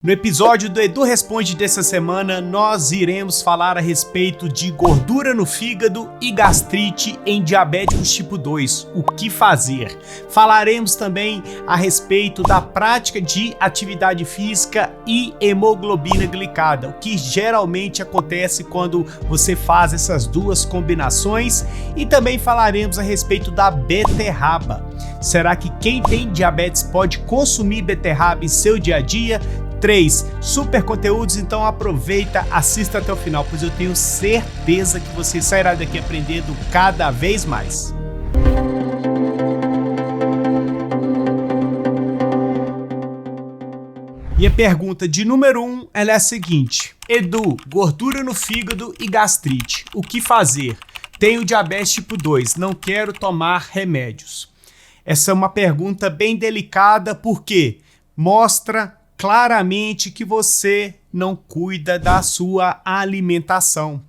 No episódio do Edu Responde dessa semana, nós iremos falar a respeito de gordura no fígado e gastrite em diabéticos tipo 2, o que fazer. Falaremos também a respeito da prática de atividade física e hemoglobina glicada, o que geralmente acontece quando você faz essas duas combinações, e também falaremos a respeito da beterraba. Será que quem tem diabetes pode consumir beterraba em seu dia a dia? 3 super conteúdos, então aproveita, assista até o final, pois eu tenho certeza que você sairá daqui aprendendo cada vez mais. E a pergunta de número 1, ela é a seguinte: Edu, gordura no fígado e gastrite, o que fazer? Tenho diabetes tipo 2, não quero tomar remédios. Essa é uma pergunta bem delicada porque mostra claramente que você não cuida da sua alimentação.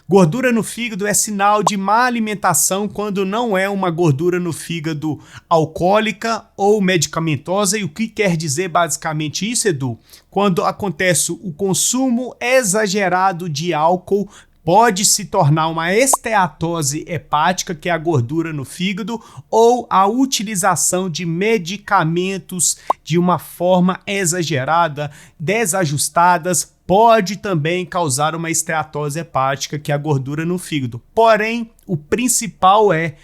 Gordura no fígado é sinal de má alimentação quando não é uma gordura no fígado alcoólica ou medicamentosa. E o que quer dizer basicamente isso, Edu? Quando acontece o consumo exagerado de álcool, pode se tornar uma esteatose hepática, que é a gordura no fígado, ou a utilização de medicamentos de uma forma exagerada, desajustadas, pode também causar uma esteatose hepática, que é a gordura no fígado. Porém, o principal é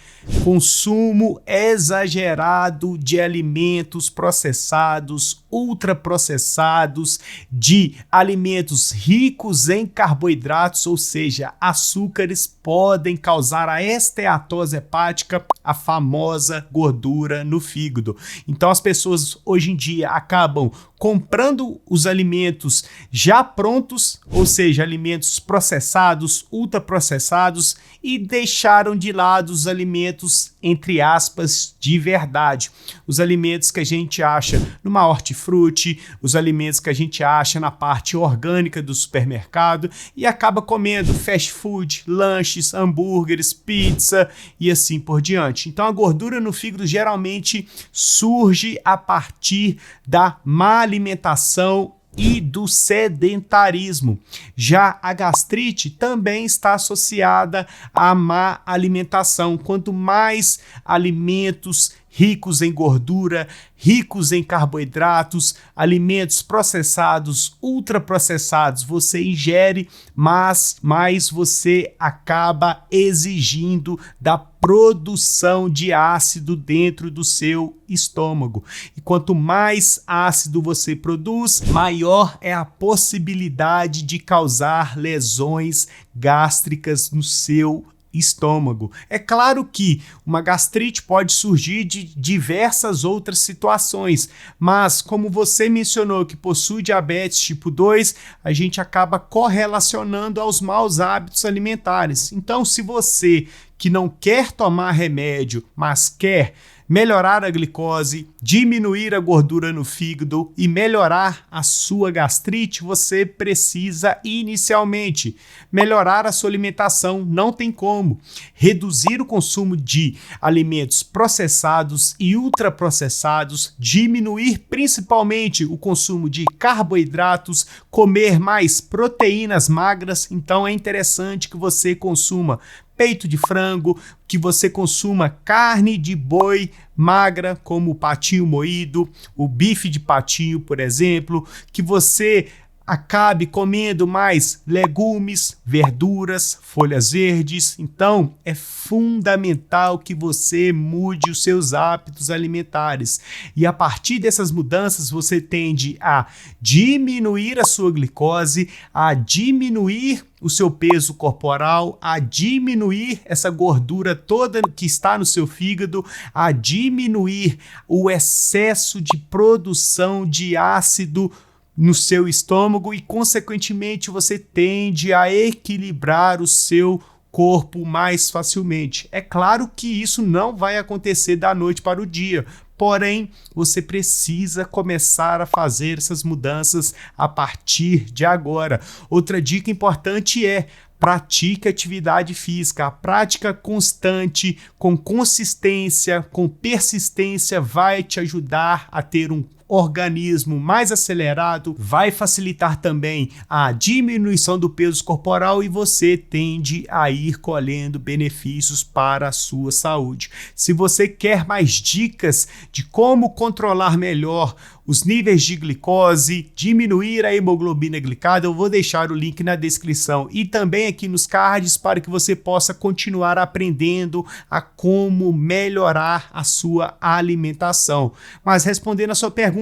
consumo exagerado de alimentos processados, ultraprocessados, de alimentos ricos em carboidratos, ou seja, açúcares, podem causar a esteatose hepática, a famosa gordura no fígado. Então as pessoas hoje em dia acabam comprando os alimentos já prontos, ou seja, alimentos processados, ultraprocessados, e deixaram de lado os alimentos, entre aspas, de verdade. Os alimentos que a gente acha numa hortifruti, os alimentos que a gente acha na parte orgânica do supermercado, e acaba comendo fast food, lanches, hambúrgueres, pizza e assim por diante. Então a gordura no fígado geralmente surge a partir da má alimentação e do sedentarismo. Já a gastrite também está associada à má alimentação. Quanto mais alimentos ricos em gordura, ricos em carboidratos, alimentos processados, ultraprocessados você ingere, mas mais você acaba exigindo da produção de ácido dentro do seu estômago. E quanto mais ácido você produz, maior é a possibilidade de causar lesões gástricas no seu estômago. É claro que uma gastrite pode surgir de diversas outras situações, mas como você mencionou que possui diabetes tipo 2, a gente acaba correlacionando aos maus hábitos alimentares. Então, se você que não quer tomar remédio, mas quer melhorar a glicose, diminuir a gordura no fígado e melhorar a sua gastrite, você precisa inicialmente melhorar a sua alimentação. Não tem como. Reduzir o consumo de alimentos processados e ultraprocessados, diminuir principalmente o consumo de carboidratos, comer mais proteínas magras. Então é interessante que você consuma peito de frango, que você consuma carne de boi magra, como o patinho moído, o bife de patinho, por exemplo, que você acabe comendo mais legumes, verduras, folhas verdes. Então, é fundamental que você mude os seus hábitos alimentares. E a partir dessas mudanças, você tende a diminuir a sua glicose, a diminuir o seu peso corporal, a diminuir essa gordura toda que está no seu fígado, a diminuir o excesso de produção de ácido no seu estômago e, consequentemente, você tende a equilibrar o seu corpo mais facilmente. É claro que isso não vai acontecer da noite para o dia, porém, você precisa começar a fazer essas mudanças a partir de agora. Outra dica importante é: pratique atividade física. A prática constante, com consistência, com persistência, vai te ajudar a ter um organismo mais acelerado, vai facilitar também a diminuição do peso corporal e você tende a ir colhendo benefícios para a sua saúde. Se você quer mais dicas de como controlar melhor os níveis de glicose, diminuir a hemoglobina glicada, eu vou deixar o link na descrição e também aqui nos cards para que você possa continuar aprendendo a como melhorar a sua alimentação. Mas respondendo a sua pergunta,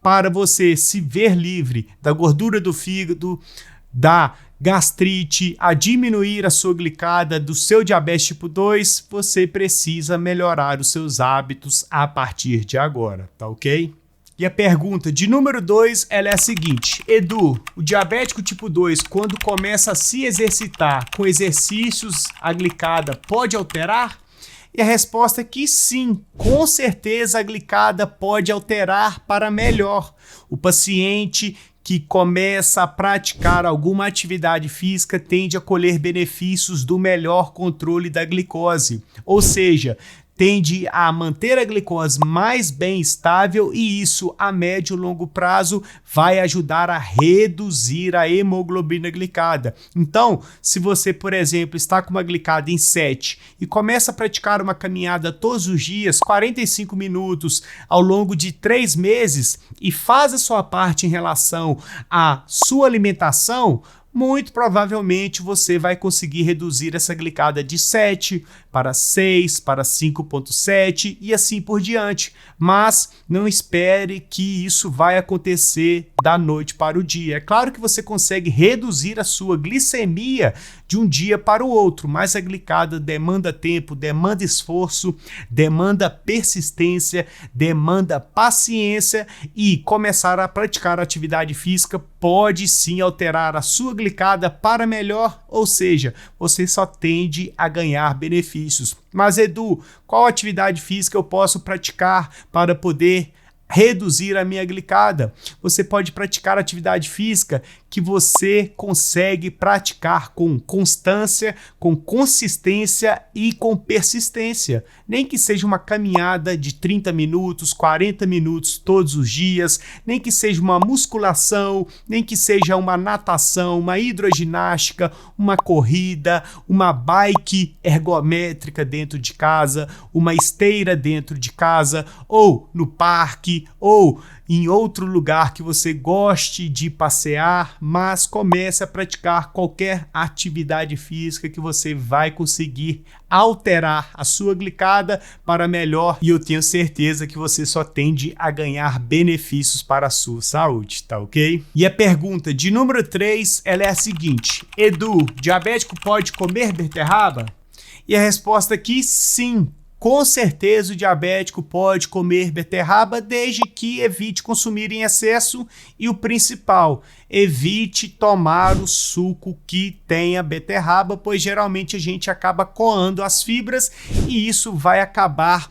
para você se ver livre da gordura do fígado, da gastrite, a diminuir a sua glicada, do seu diabetes tipo 2, você precisa melhorar os seus hábitos a partir de agora, tá ok? E a pergunta de número 2, ela é a seguinte: Edu, o diabético tipo 2, quando começa a se exercitar com exercícios, a glicada pode alterar? E a resposta é que sim, com certeza a glicada pode alterar para melhor. O paciente que começa a praticar alguma atividade física tende a colher benefícios do melhor controle da glicose, ou seja, tende a manter a glicose mais bem estável e isso a médio e longo prazo vai ajudar a reduzir a hemoglobina glicada. Então, se você, por exemplo, está com uma glicada em 7 e começa a praticar uma caminhada todos os dias, 45 minutos ao longo de 3 meses e faz a sua parte em relação à sua alimentação, muito provavelmente você vai conseguir reduzir essa glicada de 7 para 6, para 5,7 e assim por diante. Mas não espere que isso vai acontecer da noite para o dia. É claro que você consegue reduzir a sua glicemia de um dia para o outro, mas a glicada demanda tempo, demanda esforço, demanda persistência, demanda paciência e começar a praticar atividade física pode sim alterar a sua glicada para melhor, ou seja, você só tende a ganhar benefícios. Mas Edu, qual atividade física eu posso praticar para poder reduzir a minha glicada? Você pode praticar atividade física que você consegue praticar com constância, com consistência e com persistência. Nem que seja uma caminhada de 30 minutos, 40 minutos todos os dias, nem que seja uma musculação, nem que seja uma natação, uma hidroginástica, uma corrida, uma bike ergométrica dentro de casa, uma esteira dentro de casa, ou no parque, ou em outro lugar que você goste de passear, mas comece a praticar qualquer atividade física que você vai conseguir alterar a sua glicada para melhor e eu tenho certeza que você só tende a ganhar benefícios para a sua saúde, tá ok? E a pergunta de número 3, ela é a seguinte: Edu, diabético pode comer beterraba? E a resposta aqui, sim. Com certeza o diabético pode comer beterraba desde que evite consumir em excesso e o principal, evite tomar o suco que tenha beterraba, pois geralmente a gente acaba coando as fibras e isso vai acabar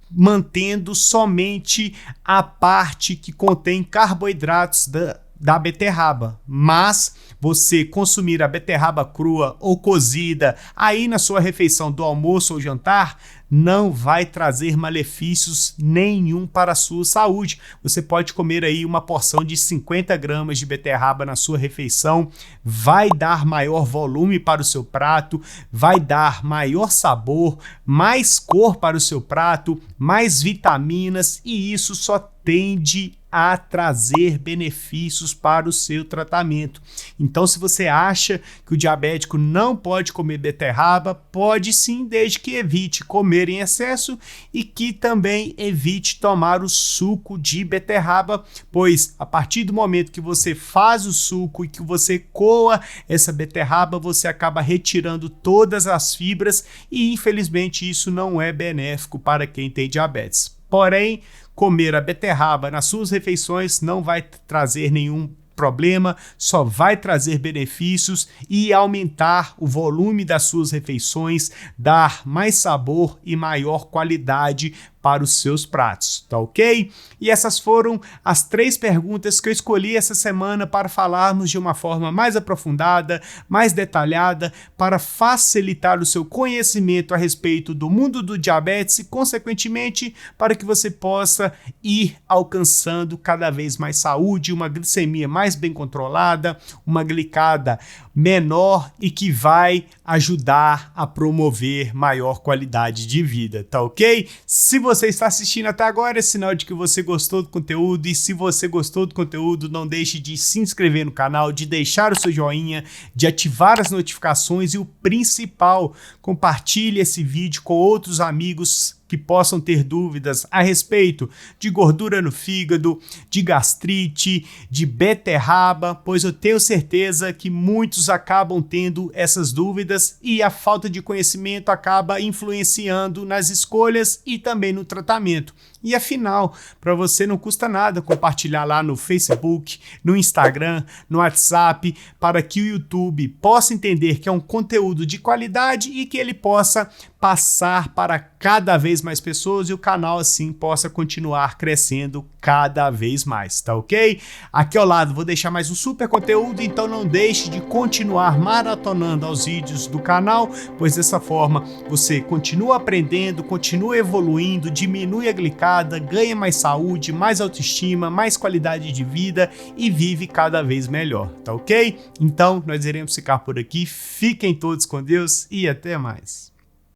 mantendo somente a parte que contém carboidratos da beterraba, mas você consumir a beterraba crua ou cozida aí na sua refeição do almoço ou jantar não vai trazer malefícios nenhum para a sua saúde. Você pode comer aí uma porção de 50 gramas de beterraba na sua refeição, vai dar maior volume para o seu prato, vai dar maior sabor, mais cor para o seu prato, mais vitaminas e isso só tende a trazer benefícios para o seu tratamento. Então, se você acha que o diabético não pode comer beterraba, pode sim, desde que evite comer em excesso e que também evite tomar o suco de beterraba, pois a partir do momento que você faz o suco e que você coa essa beterraba, você acaba retirando todas as fibras e infelizmente isso não é benéfico para quem tem diabetes. Porém, comer a beterraba nas suas refeições não vai trazer nenhum problema, só vai trazer benefícios e aumentar o volume das suas refeições, dar mais sabor e maior qualidade para os seus pratos, tá ok? E essas foram as 3 perguntas que eu escolhi essa semana para falarmos de uma forma mais aprofundada, mais detalhada, para facilitar o seu conhecimento a respeito do mundo do diabetes e, consequentemente, para que você possa ir alcançando cada vez mais saúde, uma glicemia mais bem controlada, uma glicada menor e que vai ajudar a promover maior qualidade de vida, tá ok? Se você está assistindo até agora, é sinal de que você gostou do conteúdo, e se você gostou do conteúdo, não deixe de se inscrever no canal, de deixar o seu joinha, de ativar as notificações e o principal, compartilhe esse vídeo com outros amigos que possam ter dúvidas a respeito de gordura no fígado, de gastrite, de beterraba, pois eu tenho certeza que muitos acabam tendo essas dúvidas e a falta de conhecimento acaba influenciando nas escolhas e também no tratamento. E afinal, para você não custa nada compartilhar lá no Facebook, no Instagram, no WhatsApp, para que o YouTube possa entender que é um conteúdo de qualidade e que ele possa passar para cada vez mais pessoas e o canal assim possa continuar crescendo cada vez mais, tá ok? Aqui ao lado vou deixar mais um super conteúdo, então não deixe de continuar maratonando aos vídeos do canal, pois dessa forma você continua aprendendo, continua evoluindo, diminui a glicada, ganha mais saúde, mais autoestima, mais qualidade de vida e vive cada vez melhor, tá ok? Então nós iremos ficar por aqui, fiquem todos com Deus e até mais.